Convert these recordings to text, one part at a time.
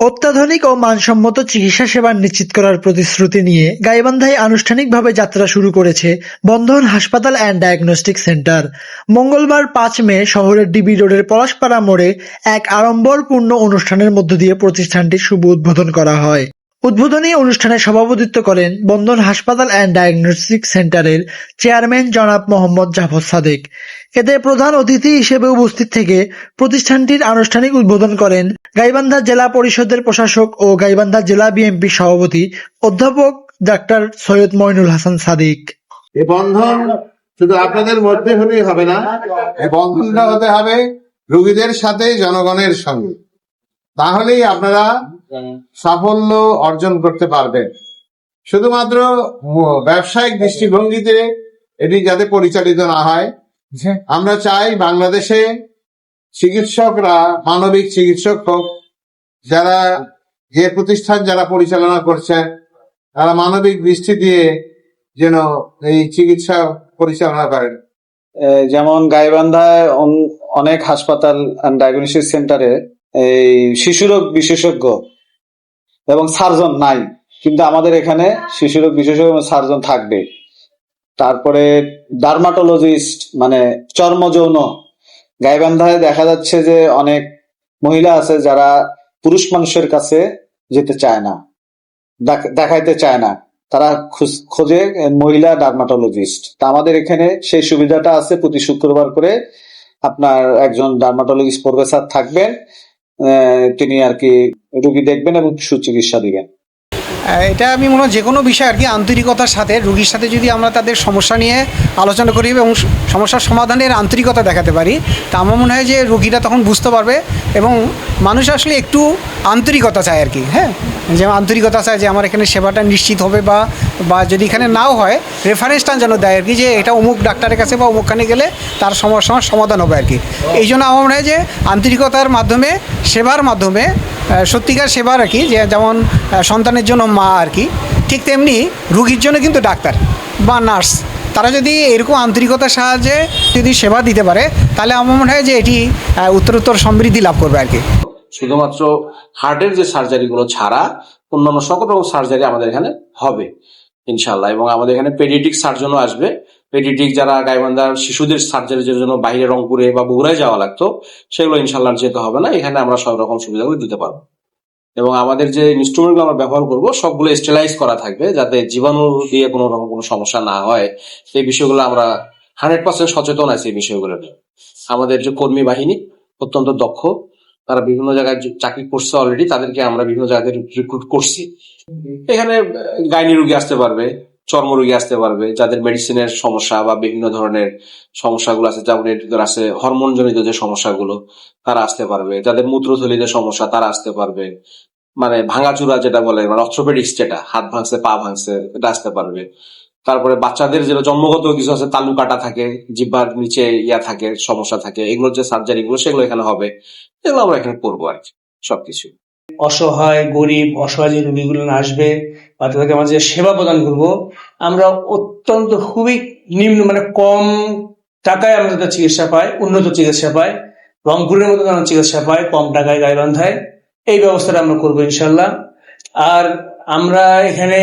অত্যাধুনিক ও মানসম্মত চিকিৎসা সেবা নিশ্চিত করার প্রতিশ্রুতি নিয়ে গাইবান্ধায় আনুষ্ঠানিকভাবে যাত্রা শুরু করেছে বন্ধন হাসপাতাল অ্যান্ড ডায়াগনস্টিক সেন্টার। মঙ্গলবার ৫ মে শহরের ডিবি রোডের পলাশপাড়া মোড়ে এক আড়ম্বরপূর্ণ অনুষ্ঠানের মধ্য দিয়ে প্রতিষ্ঠানটির শুভ উদ্বোধন করা হয়। উদ্বোধনী অনুষ্ঠানে সভাপতিত্ব করেন বন্ধন হাসপাতাল অ্যান্ড ডায়াগনস্টিক সেন্টারের চেয়ারম্যান জনাব মোহাম্মদ জাফর সাদেক। এতে প্রধান অতিথি হিসেবে উপস্থিত থেকে প্রতিষ্ঠানটির আনুষ্ঠানিক উদ্বোধন করেন গাইবান্ধা জেলা পরিষদের প্রশাসক ও গাইবান্ধা জেলা বিএনপির সভাপতি অধ্যাপক ডাক্তার সৈয়দ মইনুল হাসান সাদিক। এই বন্ধন শুধু আপনাদের মধ্যে হলেই হবে না, এই বন্ধনটা হতে হবে রোগীদের সাথে, জনগণের সঙ্গে। তাহলেই আপনারা সাফল্য অর্জন করতে পারবেন। শুধুমাত্র ব্যবসায়িক দৃষ্টিভঙ্গিতে এটি যাতে পরিচালিত না হয়, আমরা চাই বাংলাদেশে চিকিৎসকরা মানবিক চিকিৎসক হোক, যারা যে প্রতিষ্ঠান যারা পরিচালনা করছেন তারা মানবিক দৃষ্টি দিয়ে যেন এই চিকিৎসা পরিচালনা করেন। যেমন গাইবান্ধায় অনেক হাসপাতাল অ্যান্ড ডায়াগনস্টিক সেন্টারে এই শিশুরোগ বিশেষজ্ঞ এবং সার্জন নাই, কিন্তু আমাদের এখানে শিশুরোগ বিশেষজ্ঞ এবং সার্জন থাকবে। তারপরে ডার্মাটোলজিস্ট মানে চর্ম যৌন, গাইবান্ধায় দেখা যাচ্ছে যে অনেক মহিলা আছে যারা পুরুষ মানুষের কাছে যেতে চায় না, দেখাইতে চায় না, তারা খোঁজে মহিলা ডার্মাটোলজিস্ট। তা আমাদের এখানে সেই সুবিধাটা আছে, প্রতি শুক্রবার করে আপনার একজন ডার্মাটোলজিস্ট প্রফেসর থাকবেন, তিনি আর কি রোগী দেখবেন এবং সুচিকিৎসা দিবেন। এটা আমি মনে হয় যে কোনো বিষয় আর কি আন্তরিকতার সাথে রোগীর সাথে যদি আমরা তাদের সমস্যা নিয়ে আলোচনা করি এবং সমস্যার সমাধানের আন্তরিকতা দেখাতে পারি, তা আমার মনে হয় যে রোগীরা তখন বুঝতে পারবে। এবং মানুষ আসলে একটু আন্তরিকতা চায় আর কি, হ্যাঁ, যে আন্তরিকতা চায় যে আমার এখানে সেবাটা নিশ্চিত হবে, বা যদি এখানে নাও হয় রেফারেন্সটা যেন দেয় আর কি, যে এটা অমুক ডাক্তারের কাছে বা অমুকখানে গেলে তার সমস্যার সমাধান হবে আর কি। এই জন্য আমার মনে হয় যে আন্তরিকতার মাধ্যমে, সেবার মাধ্যমে, সত্যিকার সেবার আর কি, যে যেমন সন্তানের জন্য মা আর কি, ঠিক তেমনি রুগীর জন্য কিন্তু ডাক্তার বা নার্স, তারা যদি এরকম আন্তরিকতার সাহায্যে যদি সেবা দিতে পারে, তাহলে আমার মনে হয় যে এটি উত্তরোত্তর সমৃদ্ধি লাভ করবে আর কি। শুধুমাত্র হার্টের যে সার্জারিগুলো ছাড়া অন্যান্য সকল রকম সার্জারি আমাদের এখানে হবে ইনশাল্লাহ। এবং আমাদের এখানে পেডিয়াট্রিক সার্জনও আসবে। পেডিয়াট্রিক যারা গাইবান্ধার শিশুদের সার্জারির জন্য বাইরে রংপুরে বা বগুড়ায় যাওয়া লাগতো, সেগুলো ইনশাল্লাহ যেতে হবে না, এখানে আমরা সব রকম সুবিধাগুলো দিতে পারবো। এবং আমাদের যে ইনস্ট্রুমেন্টগুলো আমরা ব্যবহার করবো সবগুলো স্টেলাইজ করা থাকবে, যাতে জীবাণু দিয়ে কোনো রকম কোনো সমস্যা না হয়। সেই বিষয়গুলো আমরা 100% সচেতন আছি। এই বিষয়গুলো আমাদের যে কর্মী বাহিনী অত্যন্ত দক্ষ, তারা বিভিন্ন জায়গায় চাকরি করছে অলরেডি, তাদেরকে আমরা বিভিন্ন জায়গায় রিক্রুট করছি। এখানে গাইনি রোগী আসতে পারবে, চর্ম রোগী আসতে পারবে, যাদের মেডিসিনের সমস্যা বা বিভিন্ন ধরনের সমস্যাগুলো আছে, যেমন আছে হরমোন জনিত যে সমস্যাগুলো, তারা আসতে পারবে। যাদের মূত্রথলিতে সমস্যা তারা আসতে পারবে, মানে ভাঙাচুরা যেটা বলে, মানে অর্থোপেডিক্স, যেটা হাত ভাঙছে পা ভাঙছে, এটা আসতে পারবে। তারপরে বাচ্চাদের যেটা জন্মগত কিছু আছে, তালু কাটা থাকে, জিহ্বার নিচে থাকে, সমস্যা থাকে, এগুলোর যে সার্জারি গুলো সেগুলো এখানে হবে। এগুলো আমরা এখানে করবো আর কি, সবকিছু। অসহায় গরিব অসহায় যে রোগীগুলো আসবে বা তাদেরকে আমরা যে সেবা প্রদান করবো, আমরা অত্যন্ত খুবই নিম্ন মানে কম টাকায় আমরা তাদের চিকিৎসা পাই, উন্নত চিকিৎসা পাই, রংপুরের মতো যেন চিকিৎসা পাই কম টাকায় গাইবান্ধায়, এই ব্যবস্থাটা আমরা করবো ইনশাল্লাহ। আর আমরা এখানে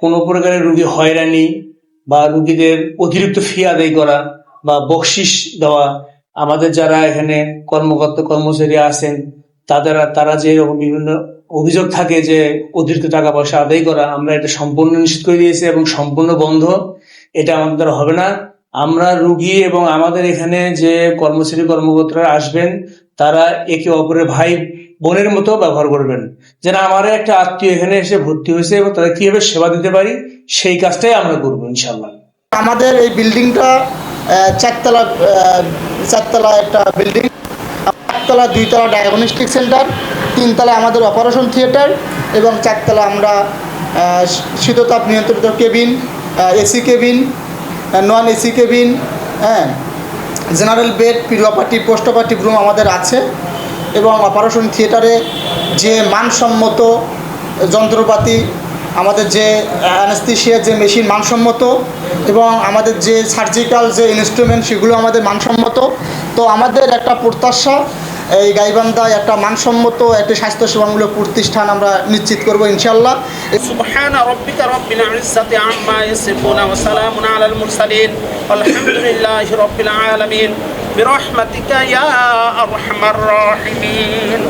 কোনো প্রকারের রোগী হয়রানি বা রোগীদের অতিরিক্ত ফি আদায় করা বা বকশিস দেওয়া, আমাদের যারা এখানে কর্মকর্তা কর্মচারী আছেন তারা যে এরকম বিভিন্ন অভিযোগ থাকে যে অতিরিক্ত টাকা পয়সা আদায় করা, আমরা এটা সম্পূর্ণ নিশ্চিত করে দিয়েছি এবং সম্পূর্ণ বন্ধ, এটা আমাদের দ্বারা হবে না। আমরা রুগী এবং আমাদের এখানে যে কর্মচারী কর্মকর্তারা আসবেন, তারা একে অপরের ভাই বোনের মতো ব্যবহার করবেন, যেন আমার একটা আত্মীয় এখানে এসে ভর্তি হয়েছে এবং তাদের কিভাবে সেবা দিতে পারি সেই কাজটাই আমরা করবো ইনশাল্লাহ। আমাদের এই বিল্ডিংটা চারতলা একটা বিল্ডিং, 2তলা ডায়াগনস্টিক সেন্টার, 3তলা আমাদের অপারেশন থিয়েটার এবং 4তলা আমরা শীততাপ নিয়ন্ত্রিত cabin, AC cabin, non AC cabin, হ্যাঁ, জেনারেল বেড, পিরিয়পার্টি, পোস্ট অপারেটিভ রুম আমাদের আছে। এবং অপারেশন থিয়েটারে যে মানসম্মত যন্ত্রপাতি, আমাদের যে অ্যানেস্থেশিয়ার যে মেশিন মানসম্মত, এবং আমাদের যে সার্জিক্যাল যে ইনস্ট্রুমেন্ট সেগুলো আমাদের মানসম্মত। তো আমাদের একটা প্রত্যাশা এই গাইবান্ধায় একটা মানসম্মত একটি স্বাস্থ্যসেবামূলক প্রতিষ্ঠান আমরা নিশ্চিত করব ইনশাআল্লাহ। سبحان ربك رب العزة عما يصفون وسلام على المرسلين والحمد لله رب العالمين برحمتك يا أرحم الراحمين.